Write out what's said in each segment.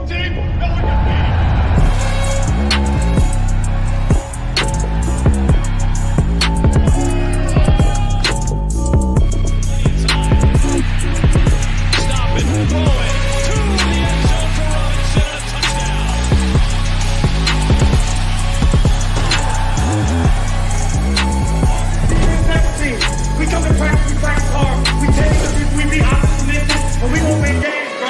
team. No one can beat. Stop it. Throw it to the end zone for Robinson and a touchdown. We come to practice, we practice hard. We take it, we be optimistic, and we gonna win games, bro.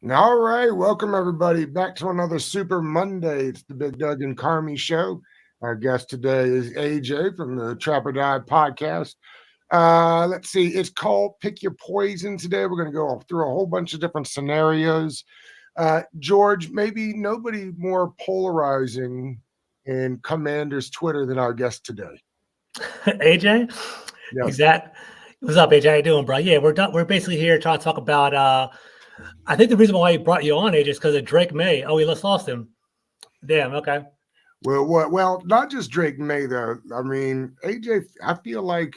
All right, welcome everybody back to another Super Monday. It's the Big Doug and Carmi show. Our guest today is AJ from the Trap or Die podcast. Let's see, it's called Pick Your Poison today. We're going to go through a whole bunch of different scenarios. George, maybe nobody more polarizing in Commander's Twitter than our guest today. AJ? Yes. Exactly. What's up, AJ? How you doing, bro? Yeah, we're done. We're basically here trying to talk about I think the reason why he brought you on, AJ, is because of Drake May. Oh, we just lost him. Damn, okay. Well, not just Drake May, though. I mean, AJ, I feel like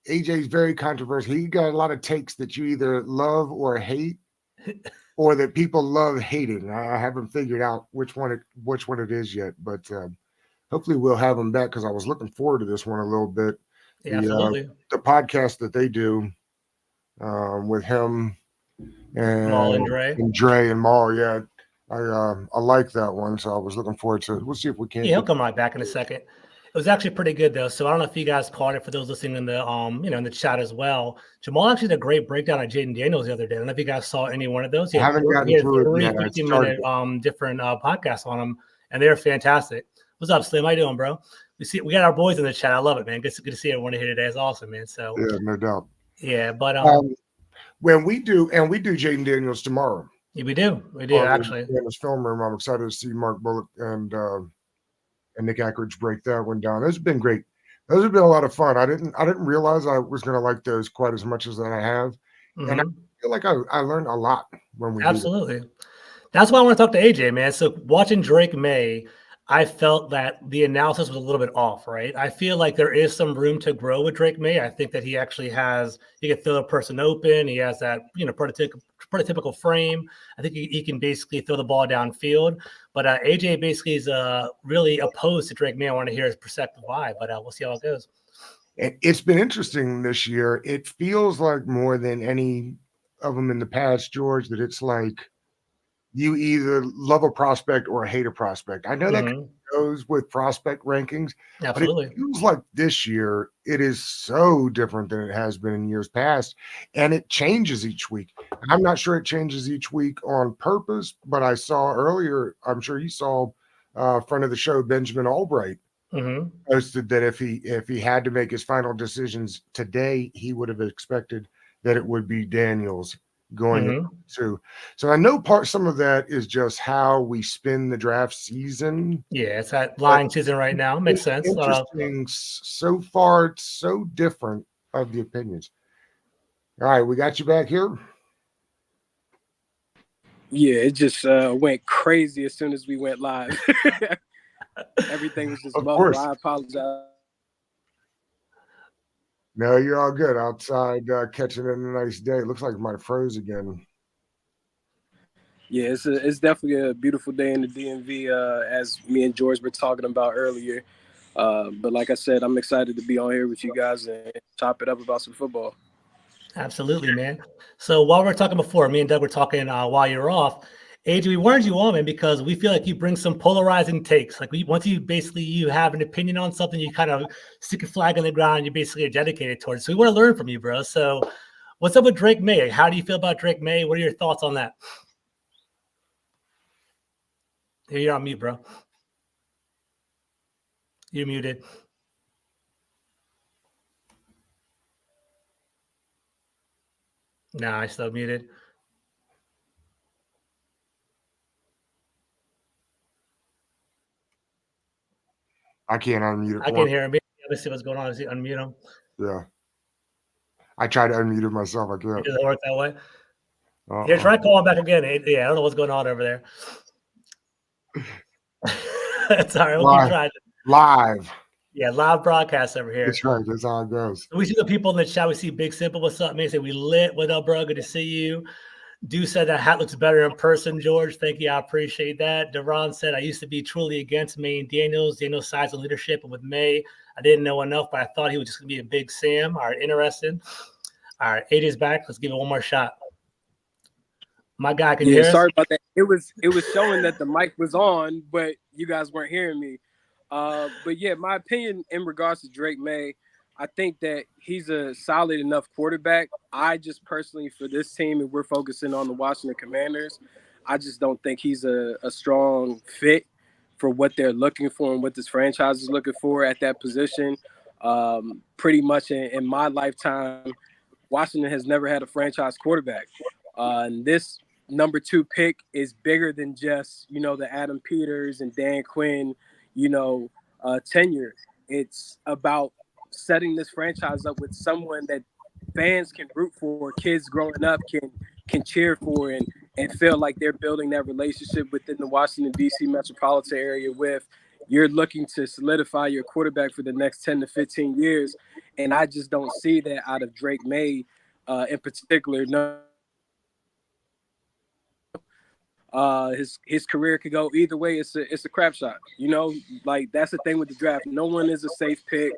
AJ's very controversial. He got a lot of takes that you either love or hate, or that people love hating. I haven't figured out which one it is yet, but hopefully we'll have him back because I was looking forward to this one a little bit. Yeah, absolutely. The podcast that they do with him and Maul and Dre and Maul, yeah. I like that one, so I was looking forward to it. We'll see if we can. Yeah, he'll come right back in a second. It was actually pretty good though. So I don't know if you guys caught it for those listening in the in the chat as well. Jamal actually did a great breakdown on Jaden Daniels the other day. I don't know if you guys saw any one of those. I haven't gotten through it yet. 50-minute different podcasts on them, and they're fantastic. What's up, Slim? How you doing, bro? We got our boys in the chat. I love it, man. Good to see everyone here today. It's awesome, man. So yeah, no doubt. Yeah, but when we do Jaden Daniels tomorrow. Yeah, we do actually. In this film room, I'm excited to see Mark Bullock and Nick Ackridge break that one down. Those have been great. Those have been a lot of fun. I didn't realize I was going to like those quite as much as I have, and I feel like I learned a lot when we absolutely. That's why I want to talk to AJ, man. So watching Drake May, I felt that the analysis was a little bit off, right? I feel like there is some room to grow with Drake May. I think that he actually he can throw a person open. He has that, prototypical frame. I think he can basically throw the ball downfield. But AJ basically is really opposed to Drake May. I want to hear his perspective why, but we'll see how it goes. It's been interesting this year. It feels like more than any of them in the past, George, that it's like you either love a prospect or hate a prospect. I know that goes with prospect rankings. Absolutely. But it feels like this year it is so different than it has been in years past, and it changes each week. I'm not sure it changes each week on purpose, but I saw earlier, I'm sure you saw friend of the show, Benjamin Albright, posted that if he had to make his final decisions today, he would have expected that it would be Daniels going to. So I know some of that is just how we spin the draft season. Yeah, it's that lying season right now. Makes sense. Interesting. So far, it's so different of the opinions. All right, we got you back here. Yeah, it just went crazy as soon as we went live. Everything was just muffled. I apologize. No, you're all good. Outside catching it in a nice day. It looks like it might have froze again. Yeah, it's definitely a beautiful day in the DMV, as me and George were talking about earlier. But like I said, I'm excited to be on here with you guys and chop it up about some football. Absolutely, man. So while we were talking before, me and Doug were talking while you're off. AJ, we wanted you on, man, because we feel like you bring some polarizing takes. Like once you have an opinion on something, you kind of stick a flag in the ground and you basically are dedicated towards it. So we want to learn from you, bro. So what's up with Drake May? How do you feel about Drake May? What are your thoughts on that? Here, you're on mute, bro. You're muted. Nah, I still muted. I can't unmute it. I can hear him. Let's see what's going on. Is he unmute him? Yeah. I tried to unmute it myself. I can't. It doesn't work that way. Here, try calling back again. Yeah, I don't know what's going on over there. It's all right. We'll keep trying. Live. Yeah, live broadcast over here. That's right. That's how it goes. We see the people in the chat. We see Big Simple. What's up, man? Say we lit. What up, bro? Good to see you. Dew said that hat looks better in person, George. Thank you. I appreciate that. Deron said, I used to be truly against May and Daniels. Daniels' size and leadership. And with May, I didn't know enough, but I thought he was just going to be a big Sam. All right, interesting. All right, AJ's back. Let's give it one more shot. My guy, can you hear us? Sorry about that. It was showing that the mic was on, but you guys weren't hearing me. But yeah, my opinion in regards to Drake May, I think that he's a solid enough quarterback. I just personally, for this team, and we're focusing on the Washington Commanders, I just don't think he's a strong fit for what they're looking for and what this franchise is looking for at that position. Pretty much in my lifetime, Washington has never had a franchise quarterback. And this number 2 pick is bigger than just, the Adam Peters and Dan Quinn, tenure. It's about setting this franchise up with someone that fans can root for, kids growing up can cheer for, and feel like they're building that relationship within the Washington, D.C. metropolitan area with. You're looking to solidify your quarterback for the next 10 to 15 years. And I just don't see that out of Drake May in particular. No. His career could go either way. It's a crap shot. Like that's the thing with the draft. No one is a safe pick.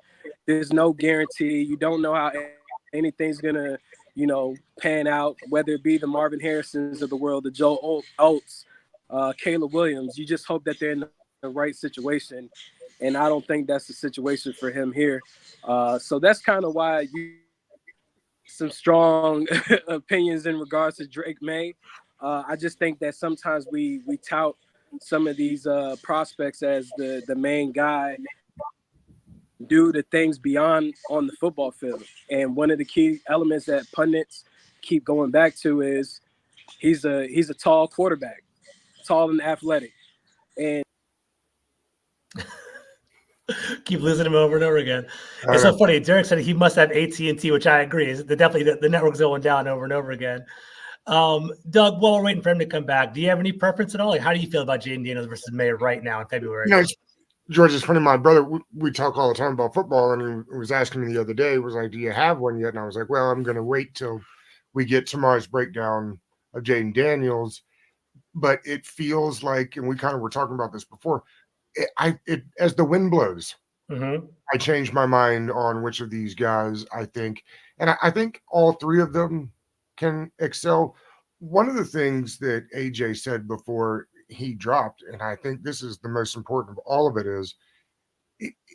There's no guarantee. You don't know how anything's gonna, pan out. Whether it be the Marvin Harrisons of the world, the Joe Oates, Caleb Williams. You just hope that they're in the right situation, and I don't think that's the situation for him here. So that's kind of why some strong opinions in regards to Drake May. I just think that sometimes we tout some of these prospects as the main guy due to things beyond on the football field. And one of the key elements that pundits keep going back to is he's a tall quarterback, tall and athletic. And keep losing him over and over again. It's so funny. Derek said he must have AT&T, which I agree. Definitely the network's going down over and over again. Doug, while we're waiting for him to come back, do you have any preference at all? Like, how do you feel about Jaden Daniels versus May right now in February? George, it's funny. My brother, we talk all the time about football, and he was asking me the other day, was like, do you have one yet? And I was like, well, I'm going to wait till we get tomorrow's breakdown of Jaden Daniels. But it feels like, and we kind of were talking about this before, as the wind blows, I changed my mind on which of these guys I think. And I think all 3 of them can excel. One of the things that AJ said before he dropped, and I think this is the most important of all of it, is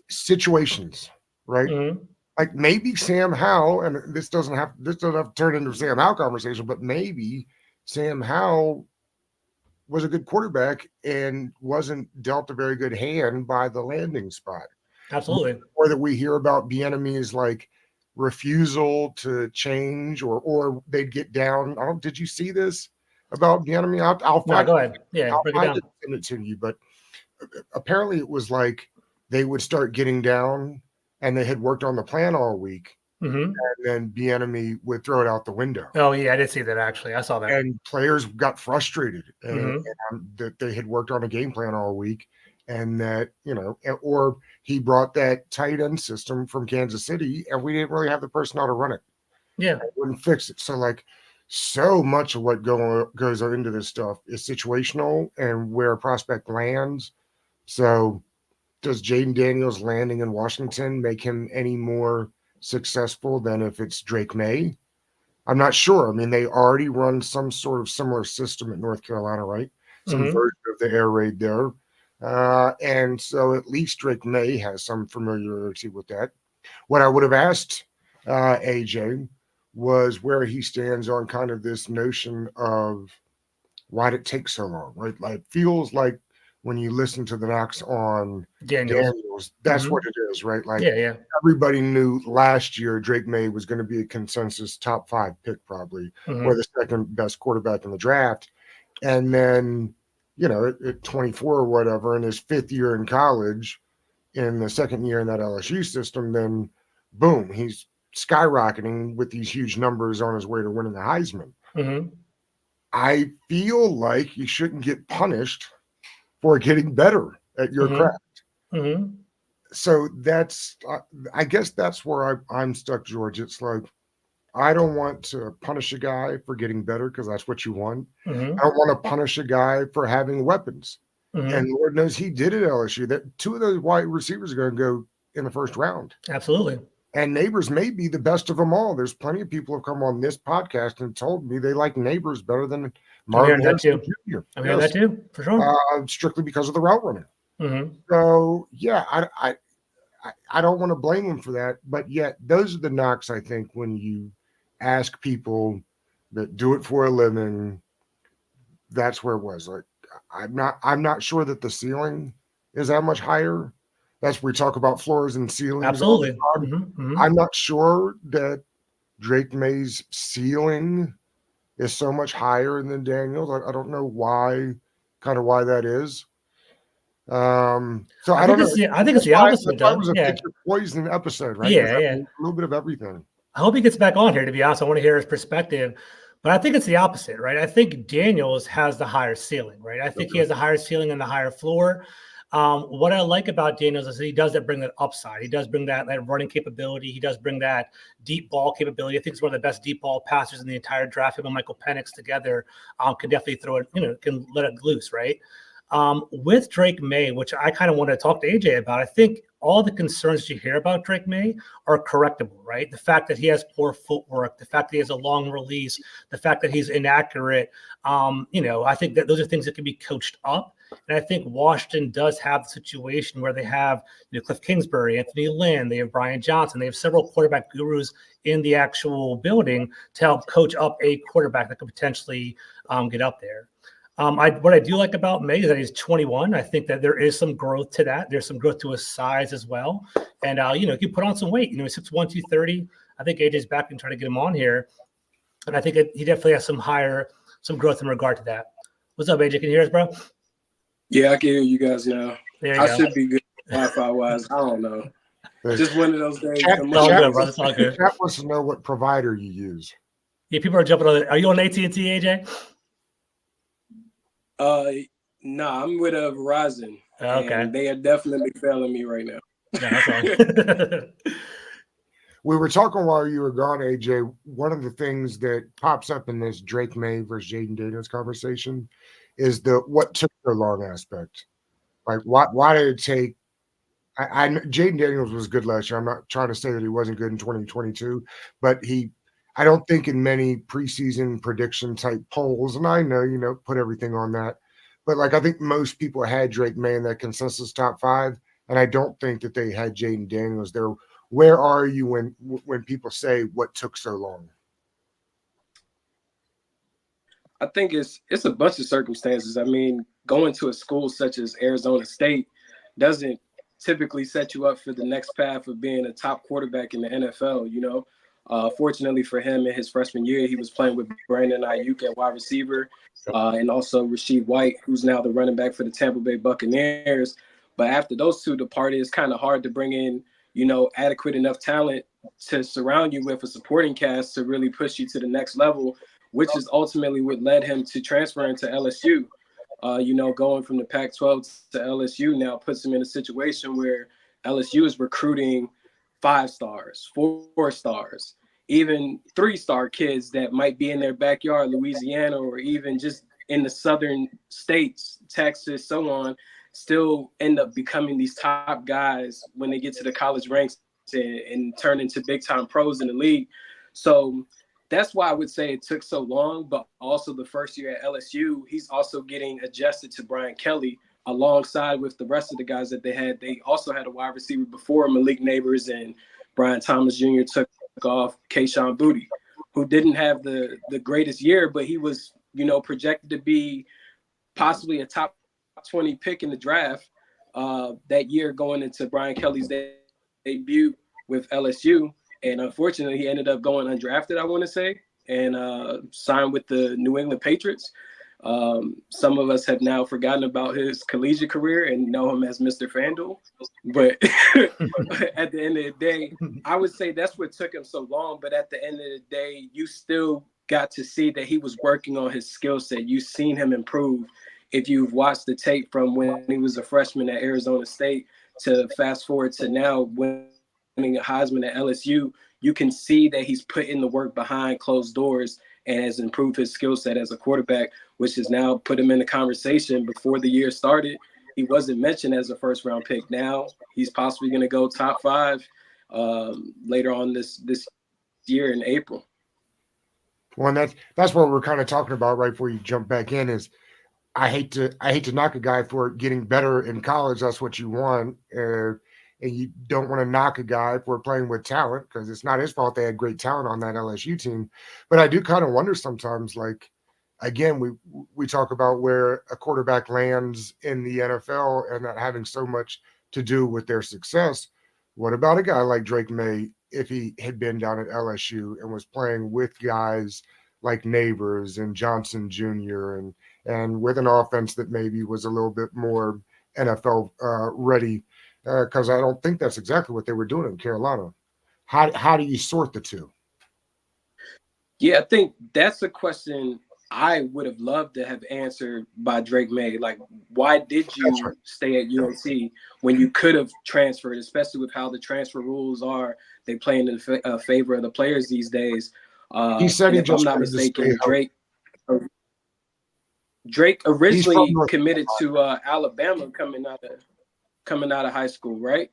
situations, right? Like maybe Sam Howell, and this doesn't have to turn into a Sam Howell conversation, but maybe Sam Howell was a good quarterback and wasn't dealt a very good hand by the landing spot. Absolutely. Or that we hear about Bieniemy's like refusal to change, or they'd get down. Did you see this about Bieniemy? I'll find. No, go ahead. Yeah, I'll break it find down. it and send it to you. But apparently, it was like they would start getting down, and they had worked on the plan all week, and then Bieniemy would throw it out the window. Oh yeah, I did see that actually. I saw that. And players got frustrated, and that they had worked on a game plan all week. And that, or he brought that tight end system from Kansas City, and we didn't really have the personnel to run it. Yeah. It wouldn't fix it. So, so much of what goes into this stuff is situational and where a prospect lands. So, does Jaden Daniels landing in Washington make him any more successful than if it's Drake May? I'm not sure. I mean, they already run some sort of similar system at North Carolina, right? Some version of the air raid there. And so at least Drake May has some familiarity with that. What I would have asked AJ was where he stands on kind of this notion of why did it take so long, right? Like, feels like when you listen to the knocks on Daniels, that's what it is, right? Like, everybody knew last year Drake May was going to be a consensus top 5 pick, probably, or the second best quarterback in the draft. And then, at 24 or whatever, in his 5th year in college, in the 2nd year in that LSU system, then boom, he's skyrocketing with these huge numbers on his way to winning the Heisman. I feel like you shouldn't get punished for getting better at your craft. so that's I guess that's where I'm stuck, George. It's like I don't want to punish a guy for getting better because that's what you want. Hmm. I don't want to punish a guy for having weapons. Hmm. And Lord knows he did at LSU. That two of those wide receivers are going to go in the first round. Absolutely. And Neighbors may be the best of them all. There's plenty of people who have come on this podcast and told me they like Neighbors better than I'm Marvin hearing that Harrison too. Jr. I'm hearing that too, for sure. Strictly because of the route running. Hmm. So yeah, I don't want to blame him for that, but yet those are the knocks I think when you ask people that do it for a living. That's where it was. Like I'm not sure that the ceiling is that much higher. That's where we talk about floors and ceilings all the Absolutely. time. Hmm. I'm not sure that Drake May's ceiling is so much higher than Daniels. I don't know why that is. So I don't know. I think it's the opposite, That's why it Doug. was a Yeah. Pick Your Poison episode, right? Yeah, Because yeah. a little bit of everything. I hope he gets back on here, to be honest. I want to hear his perspective. But I think it's the opposite, right? I think Daniels has the higher ceiling, right? I think he has a higher ceiling and the higher floor. What I like about Daniels is he does bring that upside. He does bring that running capability. He does bring that deep ball capability. I think he's one of the best deep ball passers in the entire draft. Him and Michael Penix together can definitely throw it, can let it loose, right? With Drake May, which I kind of want to talk to AJ about, I think all the concerns that you hear about Drake May are correctable, right? The fact that he has poor footwork, the fact that he has a long release, the fact that he's inaccurate, I think that those are things that can be coached up. And I think Washington does have the situation where they have Cliff Kingsbury, Anthony Lynn, they have Brian Johnson, they have several quarterback gurus in the actual building to help coach up a quarterback that could potentially get up there. What I do like about May is that he's 21. I think that there is some growth to that. There's some growth to his size as well. And, he can put on some weight. He's 6'1", 230. I think AJ's back and trying to get him on here. And I think he definitely has some growth in regard to that. What's up, AJ? Can you hear us, bro? Yeah, I can hear you guys now. There you I go. should be good Wi-Fi wise. I don't know. Just one of those days. Chat- It's all good, bro. It's all good. Chat wants to know what provider you use. Yeah, people are jumping on it. Are you on AT&T, AJ? No, I'm with Verizon. Okay. And they are definitely failing me right now. Yeah, that's all. We were talking while you were gone, AJ. One of the things that pops up in this Drake May versus Jaden Daniels conversation is the what took so long aspect. Like, why did it take? Jaden Daniels was good last year. I'm not trying to say that he wasn't good in 2022, but I don't think in many preseason prediction type polls, and I know, put everything on that, but like I think most people had Drake May in that consensus top 5, and I don't think that they had Jaden Daniels there. Where are you when people say what took so long? I think it's a bunch of circumstances. I mean, going to a school such as Arizona State doesn't typically set you up for the next path of being a top quarterback in the NFL. Fortunately for him, in his freshman year, he was playing with Brandon Ayuk at wide receiver, and also Rasheed White, who's now the running back for the Tampa Bay Buccaneers. But after those two departed, it's kind of hard to bring in, adequate enough talent to surround you with a supporting cast to really push you to the next level, which is ultimately what led him to transferring to LSU. Going from the Pac-12 to LSU now puts him in a situation where LSU is recruiting 5 stars, 4 stars, even 3-star kids that might be in their backyard, Louisiana, or even just in the southern states, Texas, so on, still end up becoming these top guys when they get to the college ranks and turn into big-time pros in the league. So that's why I would say it took so long, but also the first year at LSU, he's also getting adjusted to Brian Kelly alongside with the rest of the guys that they had. They also had a wide receiver before Malik Neighbors, and Brian Thomas Jr. took off Kayshon Boutte, who didn't have the greatest year, but he was, projected to be possibly a top 20 pick in the draft that year going into Brian Kelly's debut with LSU. And unfortunately, he ended up going undrafted, I want to say, and signed with the New England Patriots. Some of us have now forgotten about his collegiate career and know him as Mr. FanDuel. But at the end of the day, I would say that's what took him so long. But at the end of the day, you still got to see that he was working on his skill set. You've seen him improve. If you've watched the tape from when he was a freshman at Arizona State to fast forward to now winning a Heisman at LSU, you can see that he's put in the work behind closed doors and has improved his skill set as a quarterback, which has now put him in the conversation. Before the year started, he wasn't mentioned as a first-round pick. Now he's possibly going to go top 5 later on this year in April. Well, and that's what we're kind of talking about right before you jump back in is I hate to knock a guy for getting better in college. That's what you want. And you don't want to knock a guy for playing with talent because it's not his fault they had great talent on that LSU team. But I do kind of wonder sometimes, like, again, we talk about where a quarterback lands in the NFL and that having so much to do with their success. What about a guy like Drake May if he had been down at LSU and was playing with guys like Neighbors and Johnson Jr. and with an offense that maybe was a little bit more NFL ready? Because I don't think that's exactly what they were doing in Carolina. How do you sort the two? Yeah, I think that's a question I would have loved to have answered by Drake May. Like, why did you stay at UNC when you could have transferred, especially with how the transfer rules are? They play in favor of the players these days. He said he if just I'm not wanted to mistaken, stay Drake originally committed to Alabama coming out of high school, right?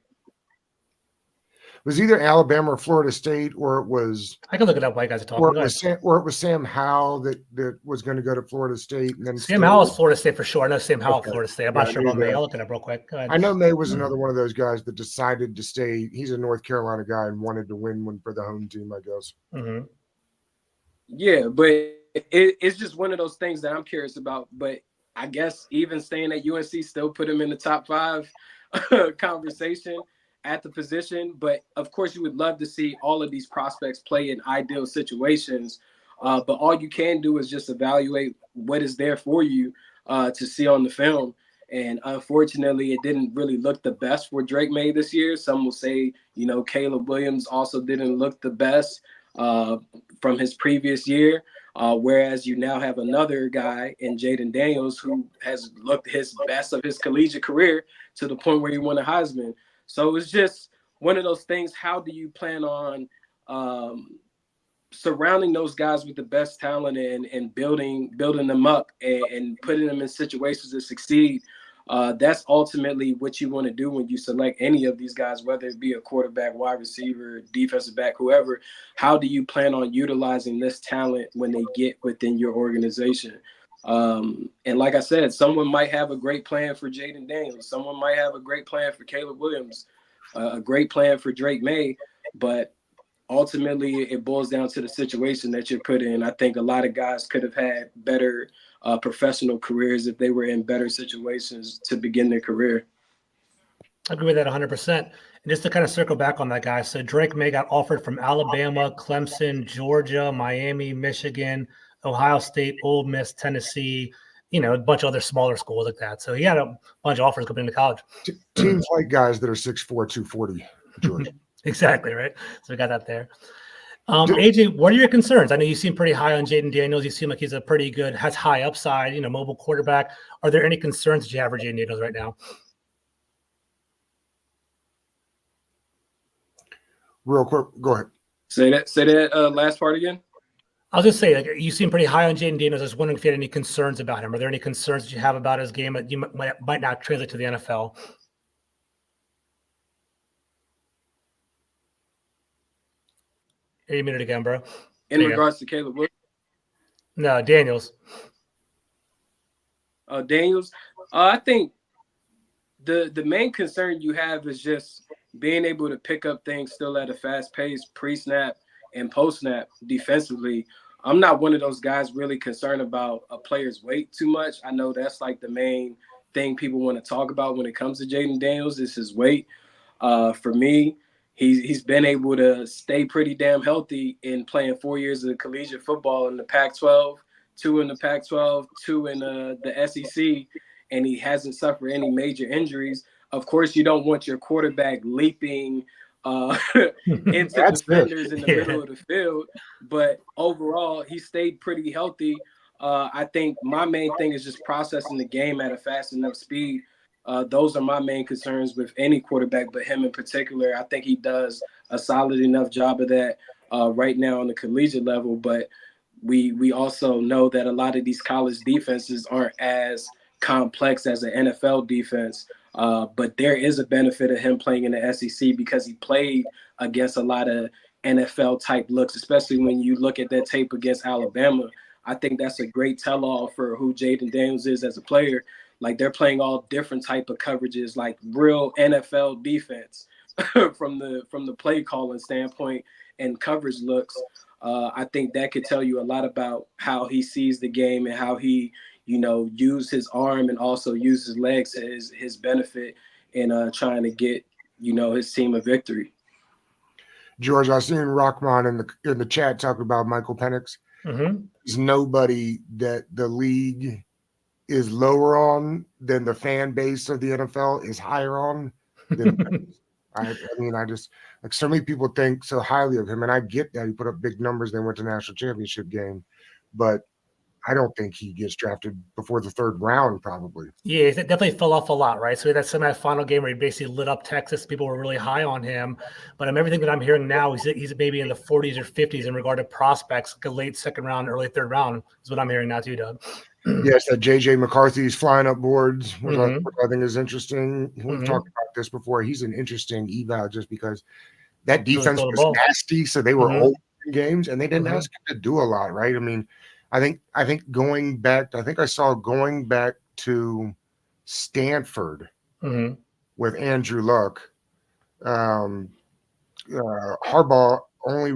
It was either Alabama or Florida State, or it was I can look it up while you guys are talking. or it was Sam Howell that was going to go to Florida State, and then Sam Howell is Florida State for sure. I know Sam Howell, Florida State. I'm not sure about May. I'll look it up real quick. Go ahead. I know May was another one of those guys that decided to stay. He's a North Carolina guy and wanted to win one for the home team, I guess. Mm-hmm. Yeah, but it's just one of those things that I'm curious about. But I guess even staying at UNC still put him in the top 5 conversation at the position. But of course, you would love to see all of these prospects play in ideal situations. But all you can do is just evaluate what is there for you to see on the film. And unfortunately, it didn't really look the best for Drake May this year. Some will say, Caleb Williams also didn't look the best from his previous year. Whereas you now have another guy in Jaden Daniels who has looked his best of his collegiate career to the point where he won a Heisman. So it's just one of those things. How do you plan on surrounding those guys with the best talent and building them up and putting them in situations to succeed? That's ultimately what you want to do when you select any of these guys, whether it be a quarterback, wide receiver, defensive back, whoever. How do you plan on utilizing this talent when they get within your organization? And like I said, someone might have a great plan for Jaden Daniels. Someone might have a great plan for Caleb Williams, a great plan for Drake May. But ultimately, it boils down to the situation that you're put in. I think a lot of guys could have had better professional careers if they were in better situations to begin their career. I agree with that 100%. And just to kind of circle back on that, guy, so Drake May got offered from Alabama, Clemson, Georgia, Miami, Michigan, Ohio State, Ole Miss, Tennessee, a bunch of other smaller schools like that. So he had a bunch of offers coming into college. Teams like guys that are 6'4", 240, Georgia. Exactly, right? So we got that there. AJ, what are your concerns? I know you seem pretty high on Jaden Daniels. You seem like he's has high upside, mobile quarterback. Are there any concerns that you have for Jaden Daniels right now? Real quick, go ahead. Say that last part again. I'll just say, you seem pretty high on Jaden Daniels. I was wondering if you had any concerns about him. Are there any concerns that you have about his game that you might not translate to the NFL? A minute again, bro. In regards to Caleb Williams? No, Daniels. Daniels. I think the main concern you have is just being able to pick up things still at a fast pace, pre-snap and post-snap defensively. I'm not one of those guys really concerned about a player's weight too much. I know that's like the main thing people want to talk about when it comes to Jaden Daniels is his weight. For me, he's been able to stay pretty damn healthy in playing 4 years of collegiate football in the Pac-12, 2 in the Pac-12, 2 in the SEC, and he hasn't suffered any major injuries. Of course, you don't want your quarterback leaping into defenders in the middle of the field, but overall, he stayed pretty healthy. I think my main thing is just processing the game at a fast enough speed Those are my main concerns with any quarterback, but him in particular. I think he does a solid enough job of that right now on the collegiate level. But we also know that a lot of these college defenses aren't as complex as an NFL defense. But there is a benefit of him playing in the SEC because he played against a lot of NFL type looks, especially when you look at that tape against Alabama. I think that's a great tell-all for who Jaden Daniels is as a player. Like, they're playing all different type of coverages, like real NFL defense from the play calling standpoint and coverage looks. I think that could tell you a lot about how he sees the game and how he, use his arm and also use his legs to his benefit in trying to get, his team a victory. George, I seen Rockman in the chat talk about Michael Penix. Mm-hmm. There's nobody that the league is lower on than the fan base of the NFL is higher on. I just, like, so many people think so highly of him, and I get that he put up big numbers. They went to national championship game, but I don't think he gets drafted before the third round, probably. Yeah, it definitely fell off a lot, right? So that semifinal game where he basically lit up Texas, people were really high on him. But everything that I'm hearing now, he's maybe in the 40s or 50s in regard to prospects, like a late second round, early third round is what I'm hearing now too, Doug. Yes, that JJ McCarthy's flying up boards, which Mm-hmm. I think is interesting. We've talked about this before. He's an interesting eval just because that defense Really was nasty, so they were old in games, and they didn't ask him to do a lot, right? I mean, I think going back to Stanford with Andrew Luck, Harbaugh only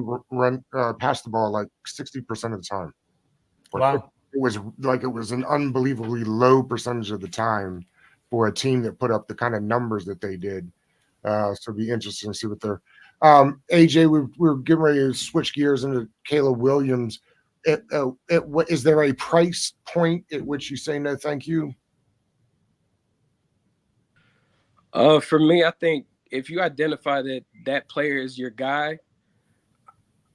passed the ball like 60% of the time. Wow. It was an unbelievably low percentage of the time for a team that put up the kind of numbers that they did. So it'd be interesting to see what they're. AJ, we're getting ready to switch gears into Caleb Williams. Is there a price point at which you say no, thank you? For me, I think if you identify that player is your guy,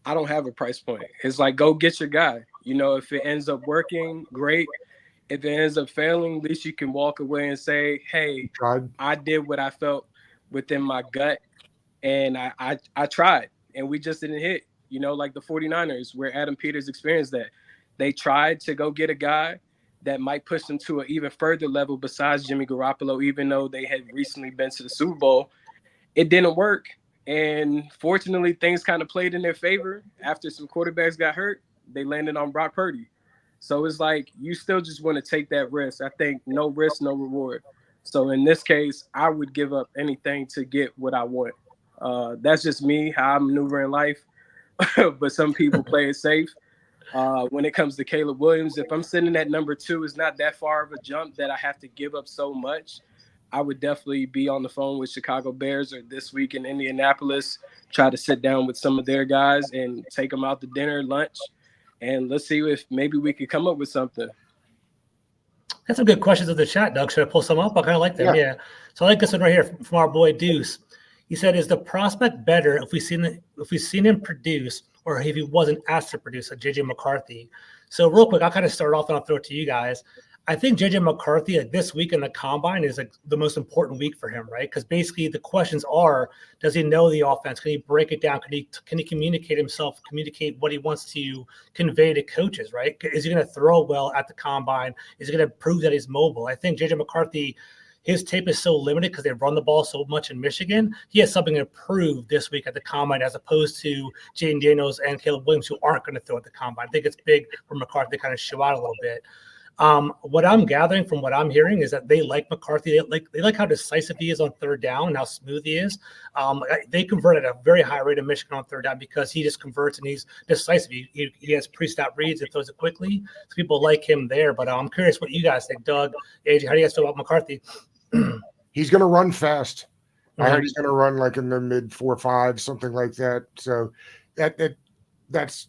I don't have a price point. It's like, go get your guy. If it ends up working, great. If it ends up failing, at least you can walk away and say, hey, I did what I felt within my gut, and I tried, and we just didn't hit. Like the 49ers, where Adam Peters experienced that. They tried to go get a guy that might push them to an even further level besides Jimmy Garoppolo, even though they had recently been to the Super Bowl. It didn't work. And fortunately, things kind of played in their favor. After some quarterbacks got hurt, they landed on Brock Purdy. So it's like, you still just want to take that risk. I think no risk, no reward. So in this case, I would give up anything to get what I want. That's just me, how I maneuver in life. But some people play it safe. When it comes to Caleb Williams, if I'm sitting at number 2, it's not that far of a jump that I have to give up so much. I would definitely be on the phone with Chicago Bears or this week in Indianapolis, try to sit down with some of their guys and take them out to dinner, lunch, and let's see if maybe we could come up with something. That's some good questions in the chat, Doug. Should I pull some up? I kind of like them. Yeah. So I like this one right here from our boy Deuce. He said, "Is the prospect better if we've seen him produce, or if he wasn't asked to produce, like JJ McCarthy?" So real quick, I'll kind of start off and I'll throw it to you guys. I think JJ McCarthy, like this week in the combine, is like the most important week for him, right? Because basically the questions are: does he know the offense? Can he break it down? Can he communicate himself? Communicate what he wants to convey to coaches, right? Is he going to throw well at the combine? Is he going to prove that he's mobile? I think JJ McCarthy, his tape is so limited because they run the ball so much in Michigan. He has something to prove this week at the combine, as opposed to Jaden Daniels and Caleb Williams, who aren't going to throw at the combine. I think it's big for McCarthy to kind of show out a little bit. What I'm gathering from what I'm hearing is that they like McCarthy. They like how decisive he is on third down and how smooth he is. They convert at a very high rate in Michigan on third down because he just converts and he's decisive. He has pre-snap reads and throws it quickly. So people like him there. But I'm curious what you guys think. Doug, AJ, how do you guys feel about McCarthy? He's going to run fast. I heard he's going to run like in the mid 4.5, something like that. So that's,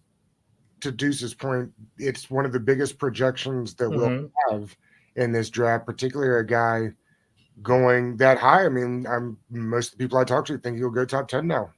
to Deuce's point, it's one of the biggest projections that we'll have in this draft, particularly a guy going that high. I mean, most of the people I talk to think he'll go top 10 now.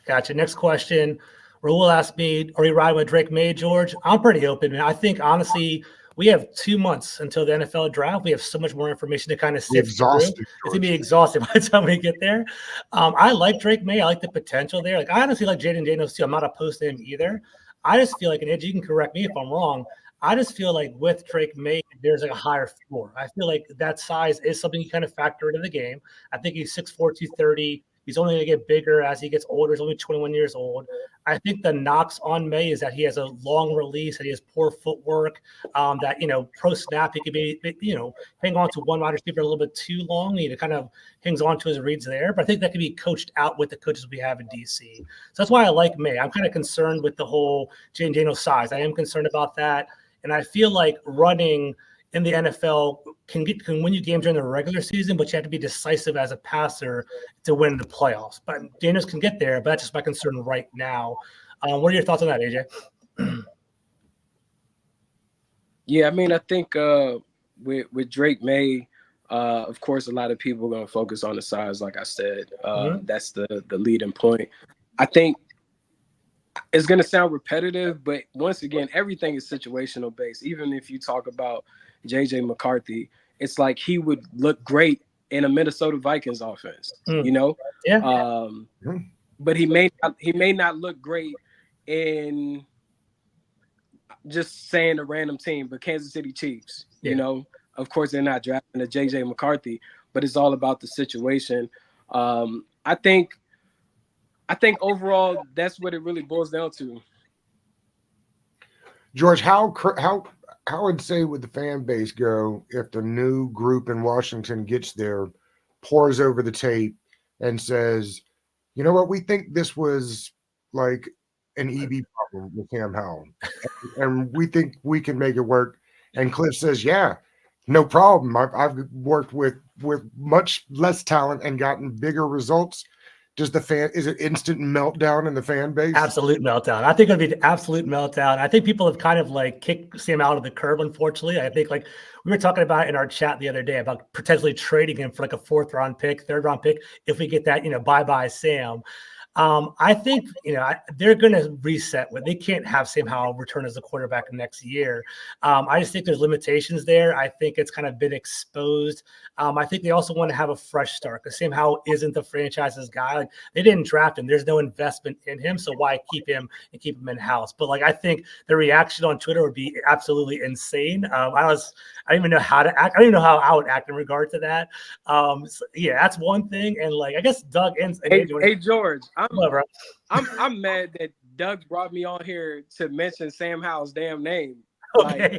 Gotcha. Next question. Raul asked me, are you riding with Drake May, George? I'm pretty open, man. I think, honestly, we have 2 months until the NFL draft. We have so much more information to kind of We're sift through. exhausted, It's gonna be George. exhausted by the time we get there. I like Drake May. I like the potential there. Like, I honestly like Jaden Daniels too. I'm not opposed to him either. I just feel like, and Ed, you can correct me if I'm wrong. I just feel like with Drake May, there's like a higher floor. I feel like that size is something you kind of factor into the game. I think he's 6'4", 230. He's only going to get bigger as he gets older. He's only 21 years old. I think the knocks on May is that he has a long release, that he has poor footwork, that, pro snap, he could be, hang on to one wide receiver a little bit too long. He kind of hangs on to his reads there. But I think that can be coached out with the coaches we have in DC. So that's why I like May. I'm kind of concerned with the whole Jaden Daniels size. I am concerned about that. And I feel like running in the NFL can win you games during the regular season, but you have to be decisive as a passer to win the playoffs. But Daniels can get there, but that's just my concern right now. What are your thoughts on that, AJ? Yeah, I mean, I think with Drake May, of course, a lot of people are going to focus on the size, like I said. That's the leading point. I think it's going to sound repetitive, but once again, everything is situational based. Even if you talk about JJ McCarthy, it's like he would look great in a Minnesota Vikings offense, Yeah. But he may not look great in, just saying a random team, but Kansas City Chiefs. Of course they're not drafting a JJ McCarthy, but it's all about the situation. I think overall that's what it really boils down to. George, how insane would the fan base go if the new group in Washington gets there, pours over the tape, and says, "You know what? We think this was like an EB problem with Sam Howell, and we think we can make it work." And Cliff says, "Yeah, no problem. I've worked with much less talent and gotten bigger results." Is it instant meltdown in the fan base? Absolute meltdown. I think it'll be an absolute meltdown. I think people have kind of like kicked Sam out of the curb, unfortunately. I think like we were talking about in our chat the other day about potentially trading him for like a 4th round pick, 3rd round pick, if we get that, bye-bye Sam. I think, they're going to reset. They can't have Sam Howell return as a quarterback next year. I just think there's limitations there. I think it's kind of been exposed. I think they also want to have a fresh start because Sam Howell isn't the franchise's guy. Like, they didn't draft him. There's no investment in him. So why keep him and keep him in house? But I think the reaction on Twitter would be absolutely insane. I don't even know how to act. I don't even know how I would act in regard to that. Yeah, that's one thing. And I guess Doug and hey George, I'm mad that Doug brought me on here to mention Sam Howell's damn name. Okay.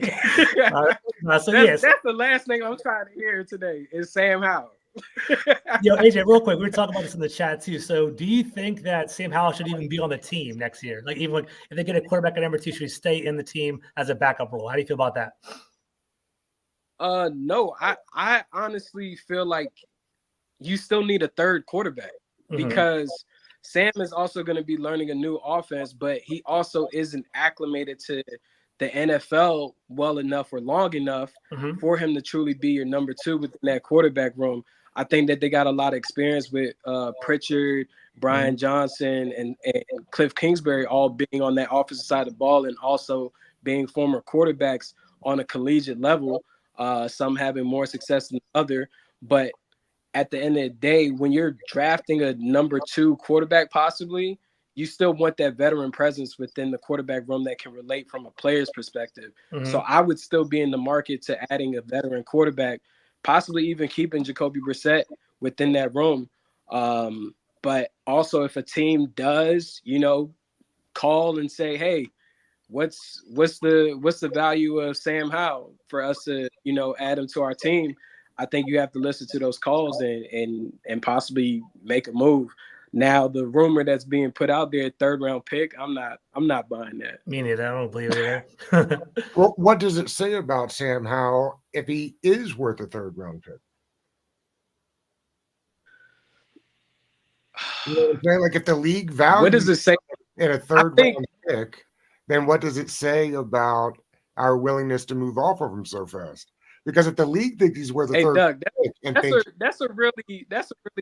That's the last thing I'm trying to hear today is Sam Howell. Yo, AJ, real quick, we were talking about this in the chat too. So, do you think that Sam Howell should even be on the team next year? Even if they get a quarterback at number 2, should he stay in the team as a backup role? How do you feel about that? No, I honestly feel like you still need a 3rd quarterback because Sam is also going to be learning a new offense, but he also isn't acclimated to the NFL well enough or long enough for him to truly be your number 2 within that quarterback room. I think that they got a lot of experience with Pritchard, Brian Johnson, and Cliff Kingsbury all being on that offensive side of the ball and also being former quarterbacks on a collegiate level. Some having more success than other, but at the end of the day, when you're drafting a number 2 quarterback, possibly, you still want that veteran presence within the quarterback room that can relate from a player's perspective. So I would still be in the market to adding a veteran quarterback, possibly even keeping Jacoby Brissett within that room. But also if a team does, call and say, hey, what's the value of Sam Howell for us to, add him to our team? I think you have to listen to those calls and possibly make a move. Now, the rumor that's being put out there, 3rd round pick, I'm not buying that. Me neither. I don't believe it. Well, what does it say about Sam Howell if he is worth a 3rd round pick? You know what I'm saying? Like if the league values what does it say in a 3rd round pick, then what does it say about our willingness to move off of him so fast? Because if the league thinks he's worth a 3rd Doug, pick, that's a really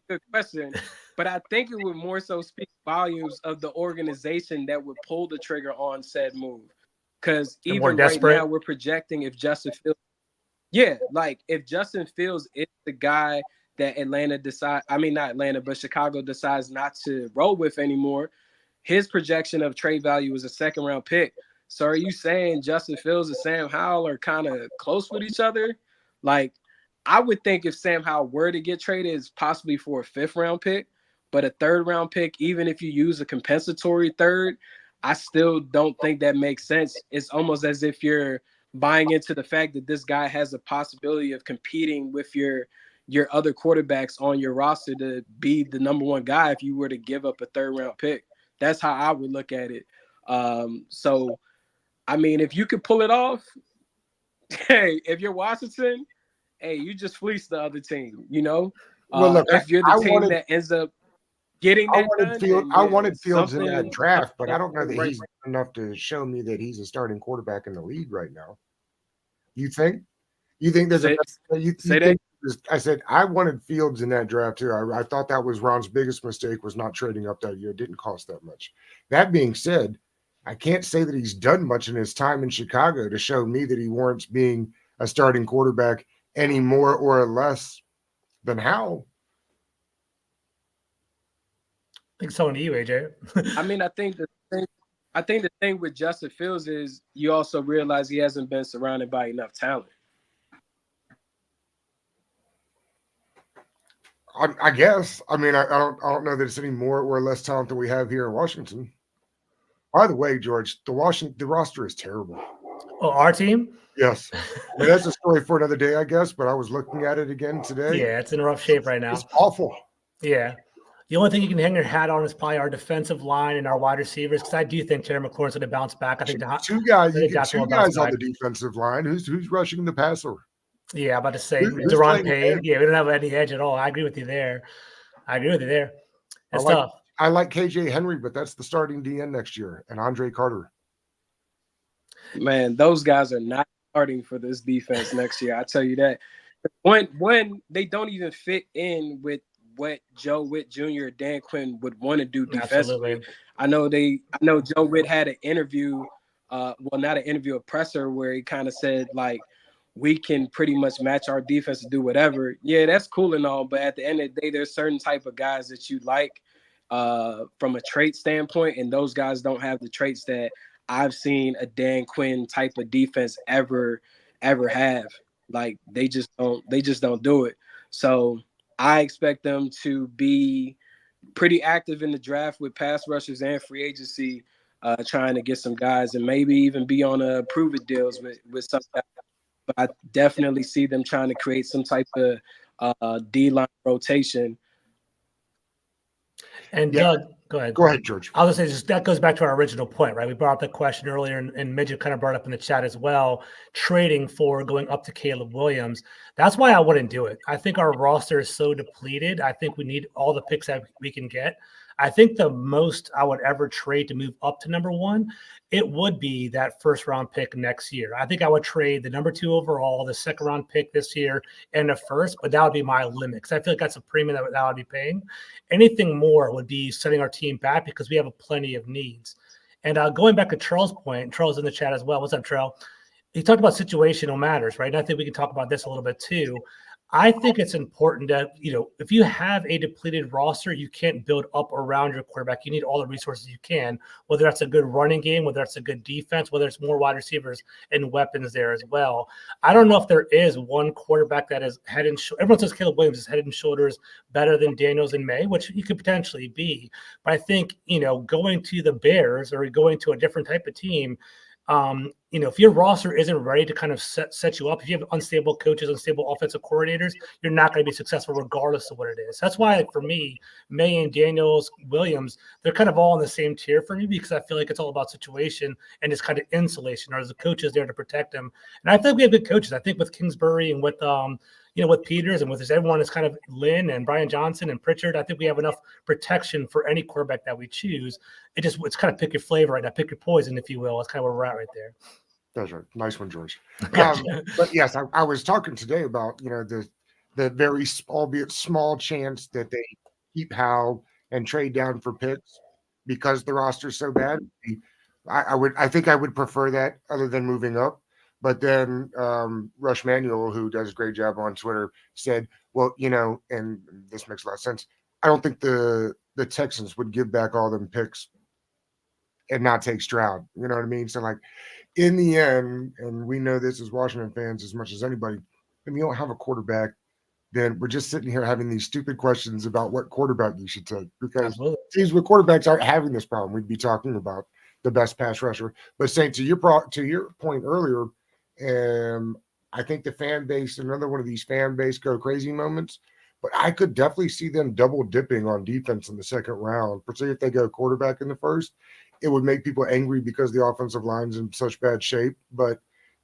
good question. But I think it would more so speak volumes of the organization that would pull the trigger on said move. Because They're more even right desperate. now, we're projecting if Justin Fields, yeah, like if Justin Fields is the guy that not Atlanta, but Chicago decides not to roll with anymore, his projection of trade value is a second round pick. So are you saying Justin Fields and Sam Howell are kind of close with each other? Like, I would think if Sam Howell were to get traded, it's possibly for a 5th round pick, but a 3rd round pick, even if you use a compensatory 3rd, I still don't think that makes sense. It's almost as if you're buying into the fact that this guy has a possibility of competing with your other quarterbacks on your roster to be the number 1 guy if you were to give up a 3rd round pick. That's how I would look at it. So, I mean, if you could pull it off, hey, if you're Washington, hey, you just fleece the other team, you know? Well, look, If you're the I team wanted that ends up getting I that wanted done, Field then I yeah, wanted Fields in that something draft, but I don't know that right. he's enough to show me that he's a starting quarterback in the league right now. You think? You think there's Say, you say that. think I said I wanted Fields in that draft too. I thought that was Ron's biggest mistake was not trading up that year. It didn't cost that much. That being said, I can't say that he's done much in his time in Chicago to show me that he warrants being a starting quarterback any more or less than Howell. I think it's on to you, AJ. I mean, I think the thing with Justin Fields is you also realize he hasn't been surrounded by enough talent. I guess. I mean, I don't know that it's any more or less talent than we have here in Washington. By the way, George, the roster is terrible. Oh, our team? Yes. I mean, that's a story for another day, I guess, but I was looking at it again today. Yeah, it's in rough shape right now. It's awful. Yeah. The only thing you can hang your hat on is probably our defensive line and our wide receivers, because I do think Terry McLaurin's going to bounce back. I think Two guys, you get Johnson two will bounce guys on back. the defensive line. Who's rushing the passer? Yeah, I'm about to say Who's Deron playing Payne. edge? Yeah, we don't have any edge at all. I agree with you there. It's tough. I like KJ Henry, but that's the starting DN next year, and Andre Carter. Man, those guys are not starting for this defense next year. I tell you that. When they don't even fit in with what Joe Witt Jr. or Dan Quinn would want to do defensively. Absolutely. I know Joe Witt had an interview, not an interview, a presser where he kind of said like, we can pretty much match our defense to do whatever. Yeah, that's cool and all, but at the end of the day, there's certain type of guys that you like from a trait standpoint, and those guys don't have the traits that I've seen a Dan Quinn type of defense ever have. Like they just don't do it. So I expect them to be pretty active in the draft with pass rushers and free agency, trying to get some guys and maybe even be on prove it deals with some guys. But I definitely see them trying to create some type of D-line rotation. And Yeah. Doug, go ahead. Go ahead, George. I was going to say, that goes back to our original point, right? We brought up the question earlier, and Midget kind of brought up in the chat as well, trading for going up to Caleb Williams. That's why I wouldn't do it. I think our roster is so depleted. I think we need all the picks that we can get. I think the most I would ever trade to move up to number 1, it would be that first round pick next year. I think I would trade the number 2 overall, the second round pick this year, and the first, but that would be my limit because I feel like that's a premium that I would be paying. Anything more would be setting our team back because we have plenty of needs. And going back to Charles' point, Charles in the chat as well. What's up, Charles? He talked about situational matters, right? And I think we can talk about this a little bit too. I think it's important that, if you have a depleted roster, you can't build up around your quarterback. You need all the resources you can, whether that's a good running game, whether that's a good defense, whether it's more wide receivers and weapons there as well. I don't know if there is one quarterback that is head and shoulders. Everyone says Caleb Williams is head and shoulders better than Daniels in May, which he could potentially be. But I think, going to the Bears or going to a different type of team, if your roster isn't ready to kind of set you up, if you have unstable coaches, unstable offensive coordinators, you're not going to be successful regardless of what it is. That's why, for me, May and Daniels, Williams, they're kind of all in the same tier for me because I feel like it's all about situation and it's kind of insulation. Or the coaches there to protect them. And I think we have good coaches. I think with Kingsbury and with with Peters and with everyone is kind of Lynn and Brian Johnson and Pritchard, I think we have enough protection for any quarterback that we choose. It's kind of pick your flavor right now, pick your poison, if you will. That's kind of where we're at right there. That's right. Nice one, George. Gotcha. But yes, I was talking today about, the very albeit small chance that they keep Howell and trade down for picks because the roster's so bad. I think I would prefer that other than moving up. But then Rush Manuel, who does a great job on Twitter, said, "Well, and this makes a lot of sense. I don't think the Texans would give back all them picks and not take Stroud. You know what I mean? So like in the end, and we know this as Washington fans as much as anybody, if you don't have a quarterback, then we're just sitting here having these stupid questions about what quarterback you should take because Absolutely. teams with quarterbacks aren't having this problem. We'd be talking about the best pass rusher. But saying to your point earlier, I think the fan base, another one of these fan base go crazy moments. But I could definitely see them double dipping on defense in the second round, particularly if they go quarterback in the first. It would make people angry because the offensive line's in such bad shape. But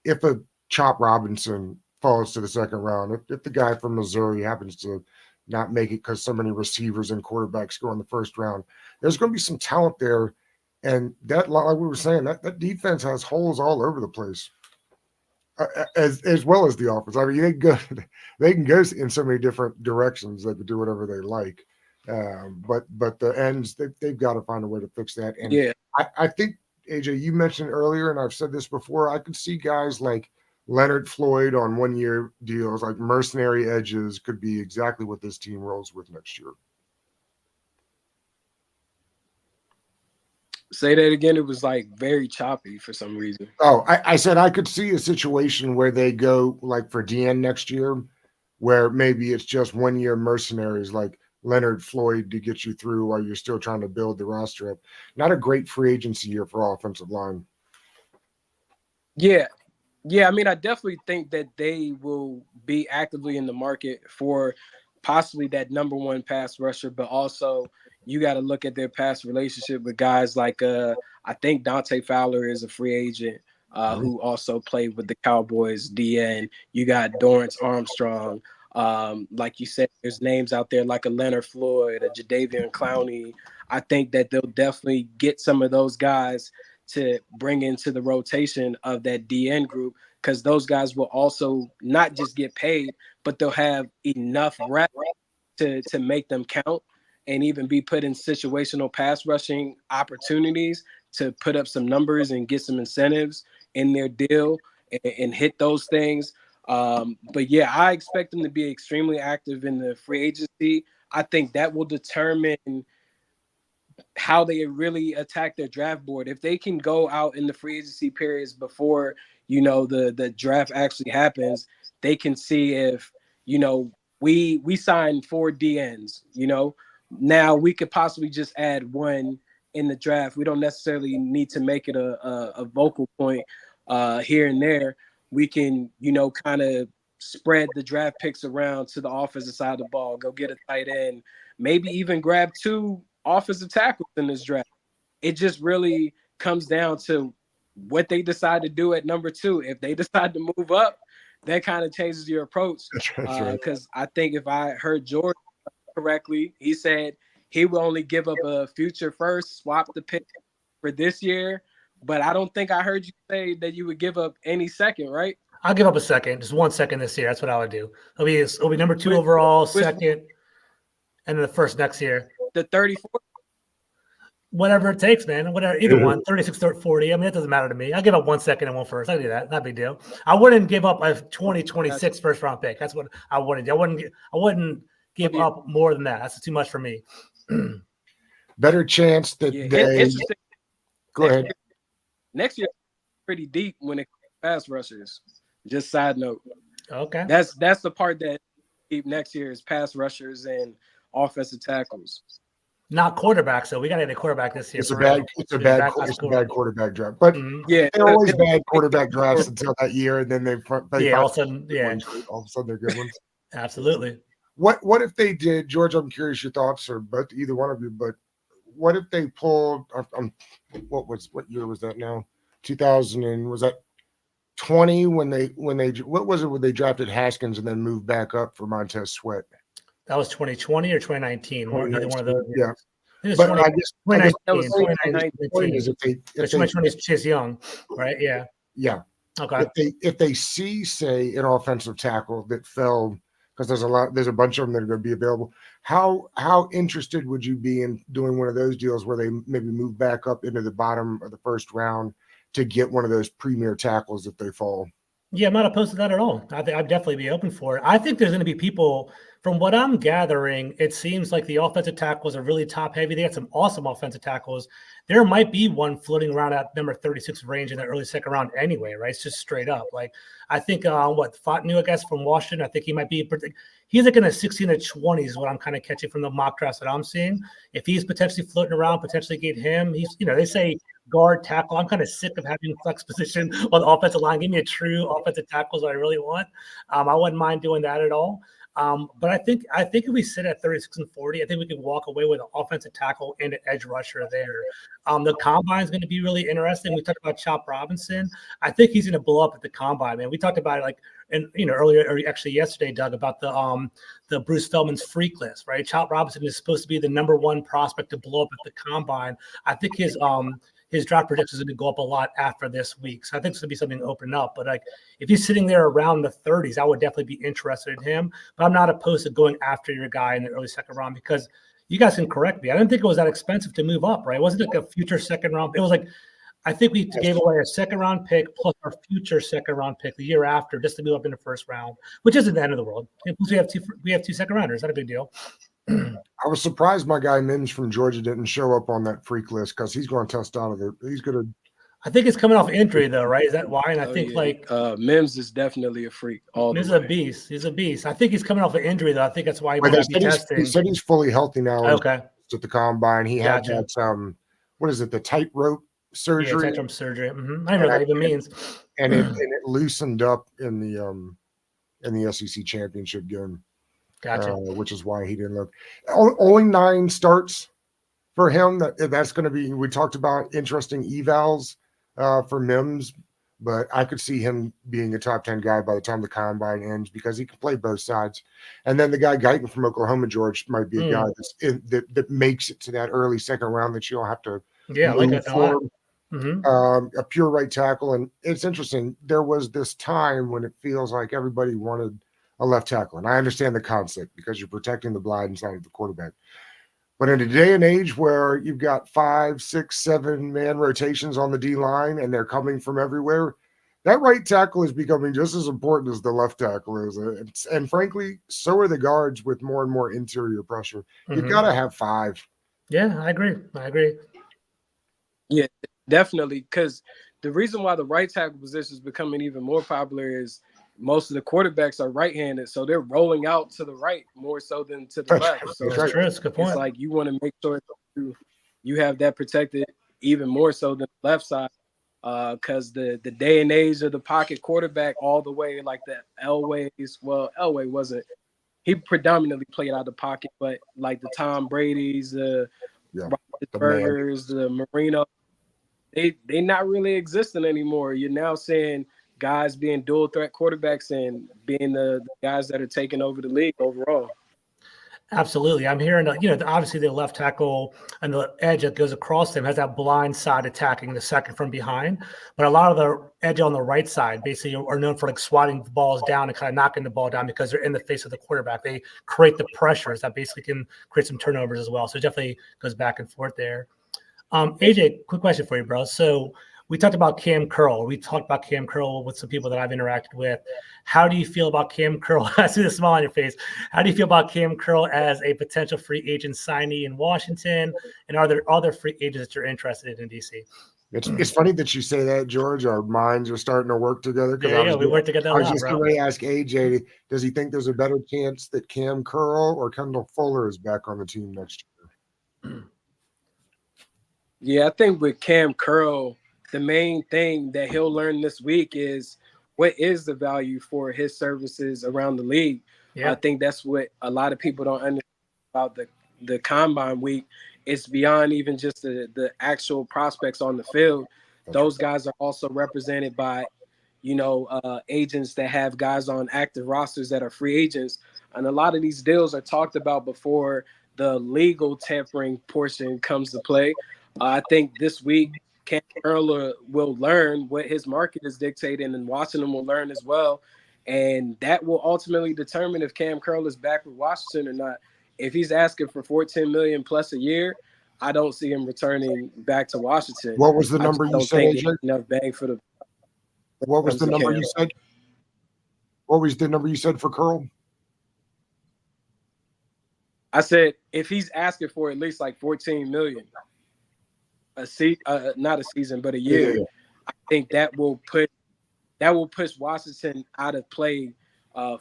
if a Chop Robinson falls to the second round, if the guy from Missouri happens to not make it because so many receivers and quarterbacks go in the first round, there's going to be some talent there. And that, like we were saying, that defense has holes all over the place, as well as the offense. I mean, they can go in so many different directions. They could do whatever they like. But the ends, they've got to find a way to fix that. And Yeah. I think, AJ, you mentioned earlier, and I've said this before, I could see guys like Leonard Floyd on 1-year deals, like mercenary edges, could be exactly what this team rolls with next year. Say that again. It was like very choppy for some reason. Oh, I said I could see a situation where they go like for DN next year, where maybe it's just 1-year mercenaries like Leonard Floyd to get you through while you're still trying to build the roster up. Not a great free agency year for offensive line. Yeah. Yeah, I mean, I definitely think that they will be actively in the market for possibly that number one pass rusher, but also you got to look at their past relationship with guys like I think Dante Fowler is a free agent who also played with the Cowboys DN. You got Dorrance Armstrong. Like you said, there's names out there like a Leonard Floyd, a Jadeveon Clowney. I think that they'll definitely get some of those guys to bring into the rotation of that DN group, because those guys will also not just get paid, but they'll have enough reps to make them count and even be put in situational pass rushing opportunities to put up some numbers and get some incentives in their deal and hit those things. But yeah, I expect them to be extremely active in the free agency. I think that will determine how they really attack their draft board. If they can go out in the free agency periods before, the draft actually happens, they can see if, we signed 4 DNs, now we could possibly just add 1 in the draft. We don't necessarily need to make it a vocal point here and there. We can, kind of spread the draft picks around to the offensive side of the ball, go get a tight end, maybe even grab 2 offensive tackles in this draft. It just really comes down to what they decide to do at number 2. If they decide to move up, that kind of changes your approach. Because I think if I heard George correctly, he said he will only give up a future first, swap the pick for this year. But I don't think I heard you say that you would give up any second, right? I'll give up a second, just 1 second this year. That's what I would do. It'll be number 2 overall, second, and then the first next year. The 34. Whatever it takes, man. Whatever, either one, 36 or 40. I mean, it doesn't matter to me. I'll give up 1 second and 1 first. I do that. Not a big deal. I wouldn't give up a 2026 first round pick. That's what I wouldn't do. I wouldn't give up more than that. That's too much for me. Better chance that they go ahead. Next year, pretty deep when it comes to pass rushers. Just side note. Okay. That's the part that deep next year is pass rushers and offensive tackles. Not quarterbacks, so we got to get a quarterback this year. It's a bad quarterback draft, but yeah, they're always bad quarterback drafts until that year, and then they all of a sudden they're good ones. Absolutely. What if they did, George? I'm curious your thoughts, or but either one of you. But what if they pulled? What year was that now? 2000 and was that 20 when they what was it when they drafted Haskins and then moved back up for Montez Sweat? That was 2020 or 2019. One of those. Yeah. But 2019 is if 2020 is Chase Young, right? Yeah. Yeah. Okay. If they see, say, an offensive tackle that fell because there's a bunch of them that are going to be available. How interested would you be in doing one of those deals where they maybe move back up into the bottom of the first round to get one of those premier tackles if they fall? Yeah, I'm not opposed to that at all. I think I'd definitely be open for it. I think there's going to be people, from what I'm gathering, it seems like the offensive tackles are really top heavy. They had some awesome offensive tackles. There might be one floating around at number 36 range in the early second round anyway, right? It's just straight up. Like, I think Fatnu, I guess, from Washington, I think he might be he's like in the 16 to 20s is what I'm kind of catching from the mock drafts that I'm seeing. If he's potentially floating around, potentially get him. He's, they say guard tackle. I'm kind of sick of having flex position on the offensive line. Give me a true offensive tackle that I really want. I wouldn't mind doing that at all. But I think if we sit at 36 and 40, I think we can walk away with an offensive tackle and an edge rusher there. The combine is going to be really interesting. We talked about Chop Robinson. I think he's going to blow up at the combine, man. We talked about it earlier, or actually yesterday, Doug, about the Bruce Feldman's freak list, right? Chop Robinson is supposed to be the number one prospect to blow up at the combine. I think his draft projections are going to go up a lot after this week. So I think it's going to be something to open up. But like, if he's sitting there around the 30s, I would definitely be interested in him. But I'm not opposed to going after your guy in the early second round, because you guys can correct me. I didn't think it was that expensive to move up, right? It wasn't like a future second round. It was like, I think we gave away a second round pick plus our future second round pick the year after just to move up in the first round, which isn't the end of the world. We have two second rounders. Not a big deal. I was surprised my guy Mims from Georgia didn't show up on that freak list, because he's going to test out of it. He's going to. I think it's coming off injury though, right? Is that why? And I think Mims is definitely a freak. He's a beast. He's a beast. I think he's coming off an injury though. I think that's why he might be testing. He said he's fully healthy now. Okay. At the combine, he had that what is it? The tightrope surgery. Yeah, tightrope surgery. Mm-hmm. I don't know what that even means. And it loosened up in the SEC championship game. Gotcha. Which is why he didn't look. Only 9 starts for him. That's going to be. We talked about interesting evals for Mims, but I could see him being a top 10 guy by the time the combine ends, because he can play both sides. And then the guy Guyton from Oklahoma, George, might be a guy that makes it to that early second round that you don't have to. Yeah, like that. A pure right tackle. And it's interesting. There was this time when it feels like everybody wanted a left tackle. And I understand the concept, because you're protecting the blind side of the quarterback. But in a day and age where you've got 5, 6, 7 man rotations on the D line and they're coming from everywhere, that right tackle is becoming just as important as the left tackle is. And frankly, so are the guards with more and more interior pressure. You've got to have 5. Yeah, I agree. Yeah, definitely. Because the reason why the right tackle position is becoming even more popular is most of the quarterbacks are right-handed, so they're rolling out to the right more so than to the left. So that's true. That's a good point. It's like you want to make sure you have that protected even more so than the left side, because the day and age of the pocket quarterback all the way, like the Elway's. Well, Elway wasn't. He predominantly played out of the pocket, but like the Tom Brady's, the Burgers, the Marino, they not really existing anymore. You're now seeing guys being dual threat quarterbacks and being the guys that are taking over the league overall. Absolutely. I'm hearing, obviously the left tackle and the edge that goes across him has that blind side attacking the second from behind. But a lot of the edge on the right side basically are known for like swatting the balls down and kind of knocking the ball down, because they're in the face of the quarterback. They create the pressures that basically can create some turnovers as well. So it definitely goes back and forth there. AJ, quick question for you, bro. So we talked about Cam Curl. We talked about Cam Curl with some people that I've interacted with. How do you feel about Cam Curl? I see the smile on your face. How do you feel about Cam Curl as a potential free agent signee in Washington? And are there other free agents that you're interested in DC? It's funny that you say that, George. Our minds are starting to work together. Yeah, we work together a lot, I was just going to ask AJ, does he think there's a better chance that Cam Curl or Kendall Fuller is back on the team next year? Yeah, I think with Cam Curl, the main thing that he'll learn this week is what is the value for his services around the league. Yeah. I think that's what a lot of people don't understand about the combine week. It's beyond even just the actual prospects on the field. Those guys are also represented by, agents that have guys on active rosters that are free agents. And a lot of these deals are talked about before the legal tampering portion comes to play. I think this week, Cam Curl will learn what his market is dictating, and Washington will learn as well. And that will ultimately determine if Cam Curl is back with Washington or not. If he's asking for $14 million plus a year, I don't see him returning back to Washington. What was the I number just you don't said, think AJ? it's enough bang for the What was the comes to number Cam. you said? What was the number you said for Curl? I said if he's asking for at least like 14 million not a season, but a year, Yeah. I think that will push Washington out of play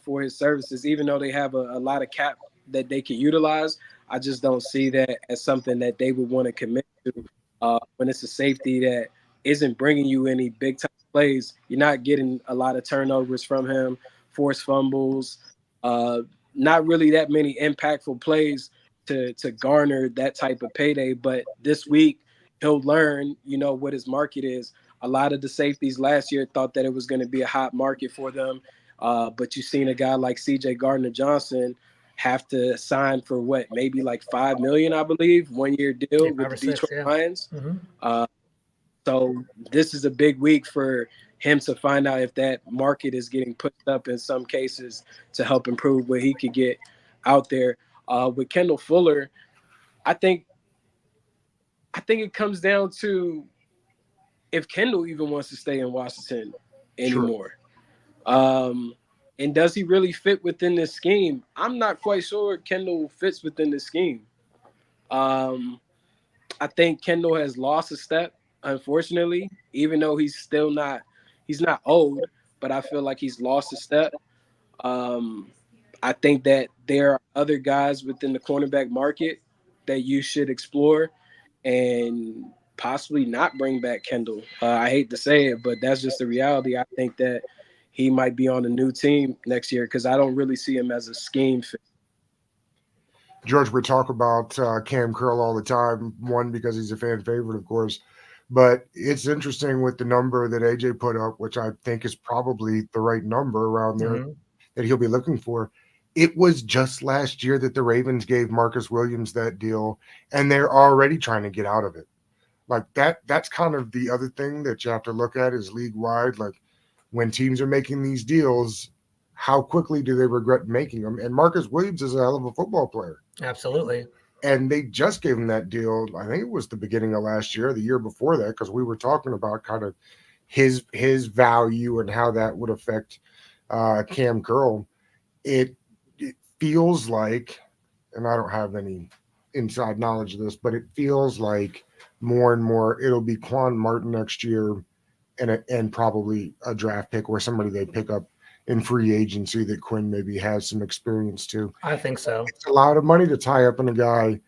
for his services, even though they have a lot of cap that they can utilize. I just don't see that as something that they would want to commit to when it's a safety that isn't bringing you any big time plays. You're not getting a lot of turnovers from him, forced fumbles, not really that many impactful plays to garner that type of payday. But this week he'll learn, what his market is. A lot of the safeties last year thought that it was going to be a hot market for them. But you've seen a guy like CJ Gardner-Johnson have to sign for maybe like $5 million, I believe, 1 year deal with the Detroit Lions. Mm-hmm. So this is a big week for him to find out if that market is getting pushed up in some cases to help improve what he could get out there. With Kendall Fuller, I think it comes down to if Kendall even wants to stay in Washington anymore. And does he really fit within this scheme? I'm not quite sure Kendall fits within the scheme. I think Kendall has lost a step, unfortunately, even though he's not old, but I feel like he's lost a step. I think that there are other guys within the cornerback market that you should explore and possibly not bring back Kendall. I hate to say it, but that's just the reality. I think that he might be on a new team next year because I don't really see him as a scheme fit. George, we talk about Cam Curl all the time. One, because he's a fan favorite, of course. But it's interesting with the number that AJ put up, which I think is probably the right number around there that he'll be looking for. It was just last year that the Ravens gave Marcus Williams that deal, and they're already trying to get out of it. Like that's kind of the other thing that you have to look at is league-wide. Like when teams are making these deals, how quickly do they regret making them? And Marcus Williams is a hell of a football player. Absolutely. And they just gave him that deal. I think it was the beginning of last year, the year before that, because we were talking about kind of his value and how that would affect Cam Curl. It feels like, and I don't have any inside knowledge of this, but it feels like more and more it'll be Quan Martin next year and probably a draft pick or somebody they pick up in free agency that Quinn maybe has some experience to. I think so. It's a lot of money to tie up in a guy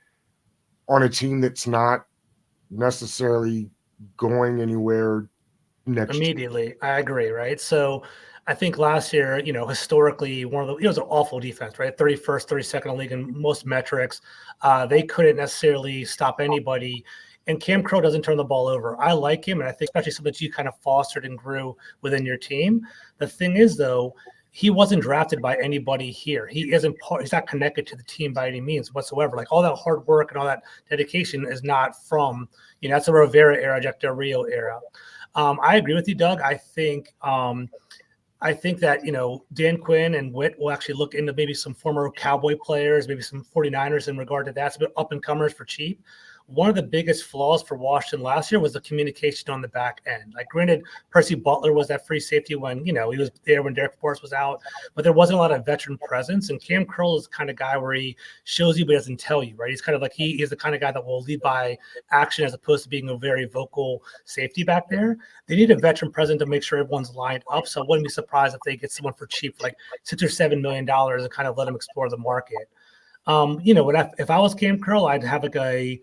on a team that's not necessarily going anywhere next Immediately. year. I agree, right? So I think last year, historically, it was an awful defense, right? 31st, 32nd in the league in most metrics. They couldn't necessarily stop anybody. And Cam Crow doesn't turn the ball over. I like him, and I think especially something that you kind of fostered and grew within your team. The thing is, though, he wasn't drafted by anybody here. He's not connected to the team by any means whatsoever. Like all that hard work and all that dedication is not from, that's a Rivera era, Jack Del Rio era. I agree with you, Doug. I think that, Dan Quinn and Witt will actually look into maybe some former Cowboy players, maybe some 49ers in regard to that. Some up-and-comers for cheap. One of the biggest flaws for Washington last year was the communication on the back end. Like, granted, Percy Butler was that free safety when, he was there when Derek Forrest was out, but there wasn't a lot of veteran presence. And Cam Curl is the kind of guy where he shows you but doesn't tell you, right? He's kind of like he is the kind of guy that will lead by action as opposed to being a very vocal safety back there. They need a veteran presence to make sure everyone's lined up. So I wouldn't be surprised if they get someone for cheap, like $6 or $7 million, and kind of let them explore the market. If I was Cam Curl, I'd have like a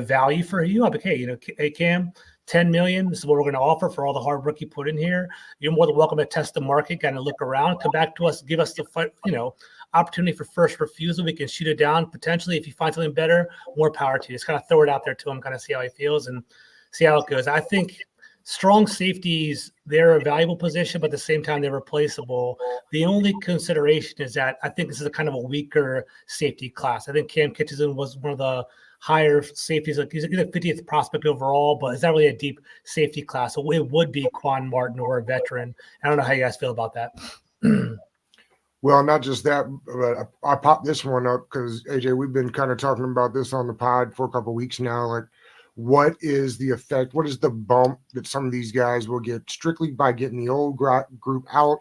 value for you. I'd be, hey, Cam, 10 million. This is what we're going to offer for all the hard work you put in here. You're more than welcome to test the market, kind of look around, come back to us, give us the opportunity for first refusal. We can shoot it down. Potentially, if you find something better, more power to you. Just kind of throw it out there to him, kind of see how he feels and see how it goes. I think strong safeties, they're a valuable position, but at the same time, they're replaceable. The only consideration is that I think this is a kind of a weaker safety class. I think Cam Kitchison was one of the higher safeties. Like he's a 50th prospect overall, but it's not really a deep safety class. So it would be Quan Martin or a veteran. I don't know how you guys feel about that. Well, not just that, but I popped this one up because AJ, we've been kind of talking about this on the pod for a couple of weeks now. Like, what is the effect? What is the bump that some of these guys will get strictly by getting the old group out,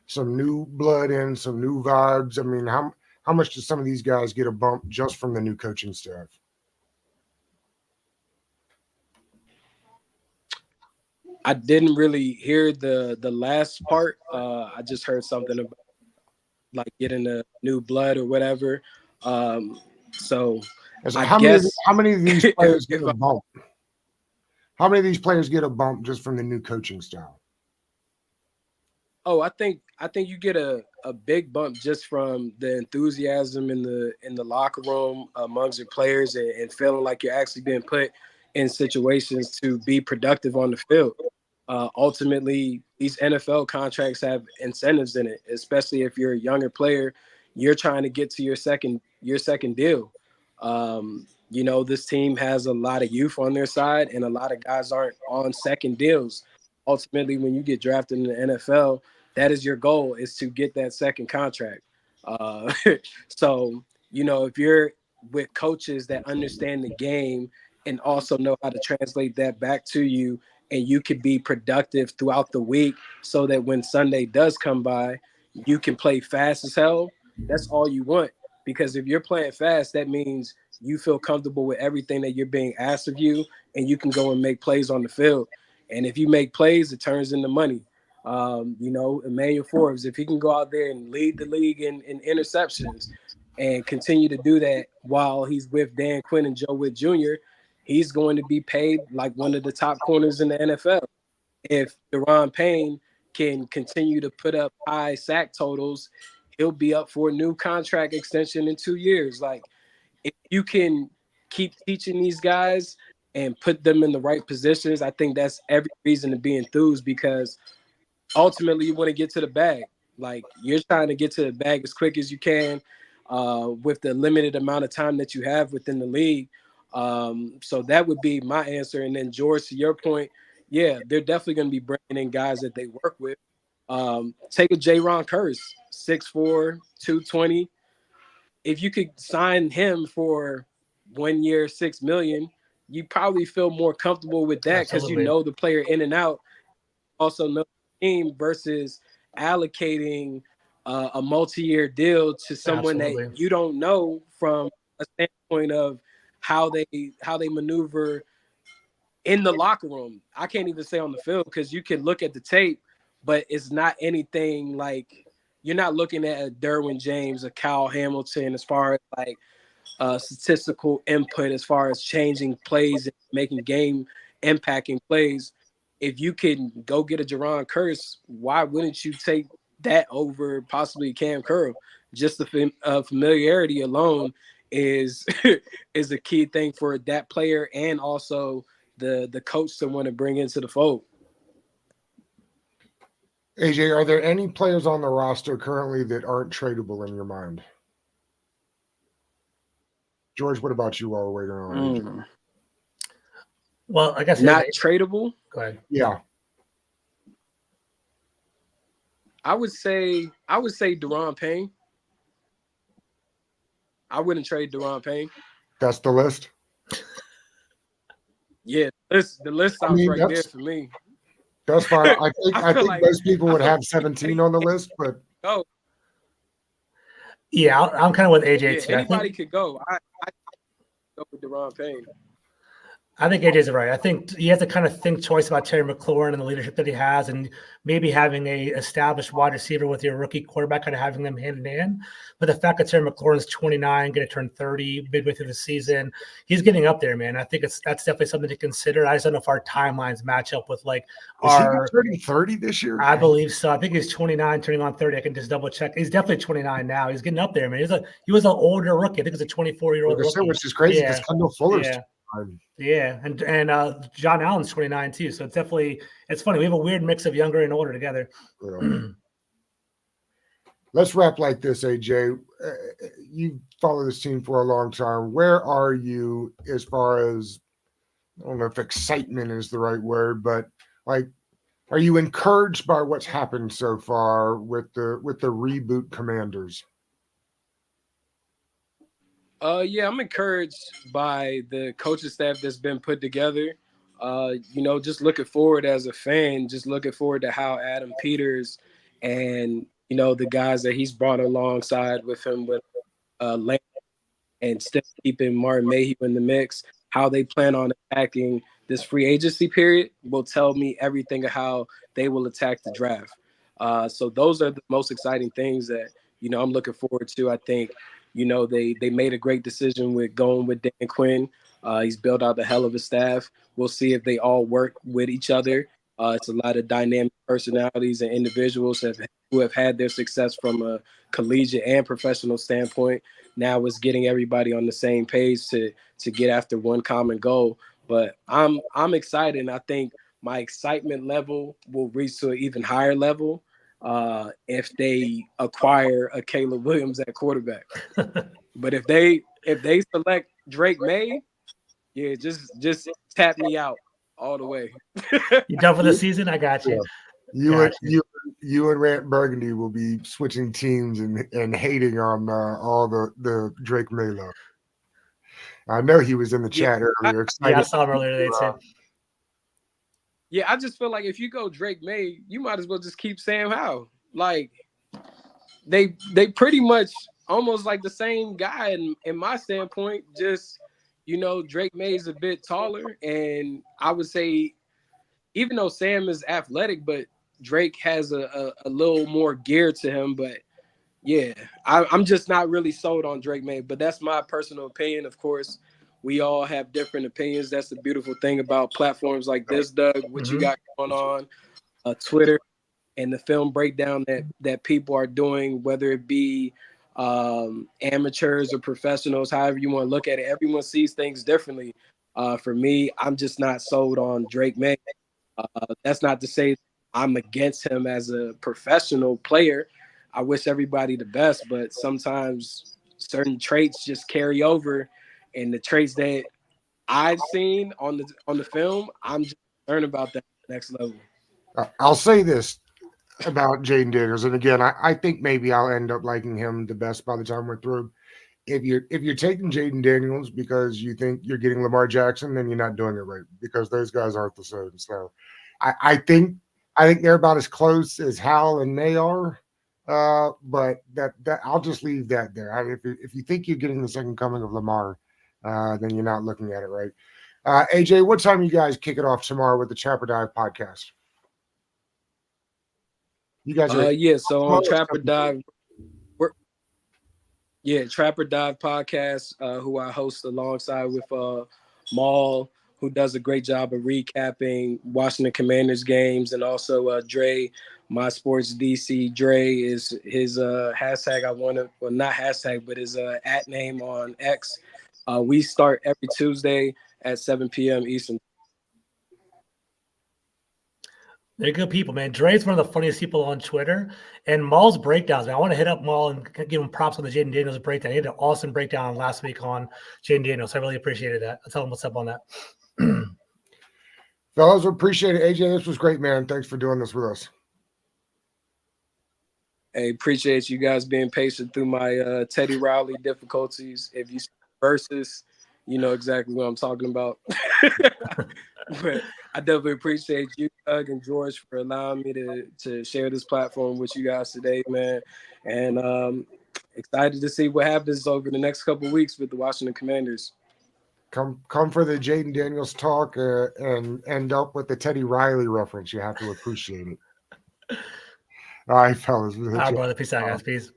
some new blood in, some new vibes? I mean, how much do some of these guys get a bump just from the new coaching staff? I didn't really hear the last part. I just heard something about like getting a new blood or whatever. So So I how guess many of these players get if a bump? How many of these players get a bump just from the new coaching style? Oh, I think you get a big bump just from the enthusiasm in the locker room amongst your players and feeling like you're actually being put in situations to be productive on the field. Ultimately, these NFL contracts have incentives in it, especially if you're a younger player. You're trying to get to your second deal. This team has a lot of youth on their side, and a lot of guys aren't on second deals. Ultimately, when you get drafted in the NFL, that is your goal, is to get that second contract. Uh, so, if you're with coaches that understand the game and also know how to translate that back to you, and you could be productive throughout the week so that when Sunday does come by, you can play fast as hell. That's all you want. Because if you're playing fast, that means you feel comfortable with everything that you're being asked of you, and you can go and make plays on the field. And if you make plays, it turns into money. Emmanuel Forbes, if he can go out there and lead the league in interceptions and continue to do that while he's with Dan Quinn and Joe Witt Jr., he's going to be paid like one of the top corners in the NFL. If Deron Payne can continue to put up high sack totals, he'll be up for a new contract extension in 2 years. Like, if you can keep teaching these guys and put them in the right positions, I think that's every reason to be enthused, because ultimately you want to get to the bag. Like, you're trying to get to the bag as quick as you can with the limited amount of time that you have within the league. So that would be my answer. And then, George, to your point, yeah, they're definitely going to be bringing in guys that they work with. Take a J-Ron Curse, 6'4", 220. If you could sign him for 1 year, $6 million, you probably feel more comfortable with that because you Absolutely. know the player in and out. Also know the team versus allocating a multi-year deal to someone that Absolutely. you don't know from a standpoint of how they maneuver in the locker room. I can't even say on the field, because you can look at the tape, but it's not anything like, you're not looking at a Derwin James, a Kyle Hamilton, as far as like statistical input, as far as changing plays and making game impacting plays. If you can go get a Jerron Curse, why wouldn't you take that over possibly Cam Curl? Just the familiarity alone is is a key thing for that player, and also the coach to want to bring into the fold. AJ, are there any players on the roster currently that aren't tradable in your mind? George, what about you while we're waiting on AJ? Well, I guess Not tradable. Go ahead. Yeah. I would say Deron Payne. I wouldn't trade Deron Payne. That's the list? Yeah, the list stops right there for me. That's fine. I think like, most people would have 17 on the list, but go. Yeah, I'm kind of with AJ Yeah, too. anybody could go. I go with Deron Payne. I think AJ's right. I think he has to kind of think twice about Terry McLaurin and the leadership that he has, and maybe having a established wide receiver with your rookie quarterback, kind of having them hand in hand. But the fact that Terry McLaurin's 29, going to turn 30 midway through the season, he's getting up there, man. I think that's definitely something to consider. I just don't know if our timelines match up with like is he turning 30 this year? I believe so. I think he's 29, turning on 30. I can just double check. He's definitely 29 now. He's getting up there, man. He was an older rookie. I think he's a 24-year-old rookie. Which is crazy because Kendall Fuller's 29. Yeah, and John Allen's 29 too. So it's funny. We have a weird mix of younger and older together. Yeah. Let's wrap like this, AJ. You follow this team for a long time. Where are you as far as, I don't know if excitement is the right word, but like Are you encouraged by what's happened so far with the reboot Commanders? Yeah, I'm encouraged by the coaching staff that's been put together. Just looking forward as a fan, just looking forward to how Adam Peters and the guys that he's brought alongside with him with Lane and still keeping Martin Mayhew in the mix, how they plan on attacking this free agency period will tell me everything of how they will attack the draft. So those are the most exciting things that I'm looking forward to. I think they made a great decision with going with Dan Quinn. He's built out a hell of a staff. We'll see if they all work with each other. It's a lot of dynamic personalities and individuals who have had their success from a collegiate and professional standpoint. Now it's getting everybody on the same page to get after one common goal. But I'm excited, and I think my excitement level will reach to an even higher level if they acquire a Caleb Williams at quarterback. But if they select Drake May, yeah, just tap me out all the way. You done for the season? I got you. You and Rant Burgundy will be switching teams and hating on all the Drake May love. I know he was in the chat earlier. I saw him earlier today too. Yeah, I just feel like if you go Drake May, you might as well just keep Sam Howell. Like they pretty much almost like the same guy in my standpoint. Just Drake May is a bit taller, and I would say even though Sam is athletic, but Drake has a little more gear to him. But yeah, I'm just not really sold on Drake May. But that's my personal opinion. Of course, we all have different opinions. That's the beautiful thing about platforms like this, Doug, what you got going on, Twitter, and the film breakdown that people are doing, whether it be amateurs or professionals, however you want to look at it. Everyone sees things differently. For me, I'm just not sold on Drake May. That's not to say I'm against him as a professional player. I wish everybody the best, but sometimes certain traits just carry over, and the traits that I've seen on the film, I'm just concerned about that next level. I'll say this about Jaden Daniels, and again, I think maybe I'll end up liking him the best by the time we're through. If you're taking Jaden Daniels because you think you're getting Lamar Jackson, then you're not doing it right, because those guys aren't the same. So I think they're about as close as Howell and May are. But that I'll just leave that there. If you think you're getting the second coming of Lamar, then you're not looking at it right. AJ, what time you guys kick it off tomorrow with the Trapper Dive podcast? You guys are so on Trapper Dive, Trapper Dive podcast, who I host alongside with Maul, who does a great job of recapping Washington Commanders games, and also Dre, My Sports DC. Dre is his hashtag. Not hashtag, but his at name on X. We start every Tuesday at 7 p.m. Eastern. They're good people, man. Dre's one of the funniest people on Twitter. And Maul's breakdowns, man. I want to hit up Maul and give him props on the Jaden Daniels breakdown. He had an awesome breakdown last week on Jaden Daniels. I really appreciated that. I'll tell him what's up on that. Fellas, we appreciate it. AJ, this was great, man. Thanks for doing this with us. Hey, appreciate you guys being patient through my Teddy Riley difficulties. If you see versus, you know exactly what I'm talking about. But I definitely appreciate you, Doug and George, for allowing me to share this platform with you guys today, man. And excited to see what happens over the next couple of weeks with the Washington Commanders. Come for the Jaden Daniels talk and end up with the Teddy Riley reference. You have to appreciate it. All right, fellas. All right, brother. Peace out, guys. Peace.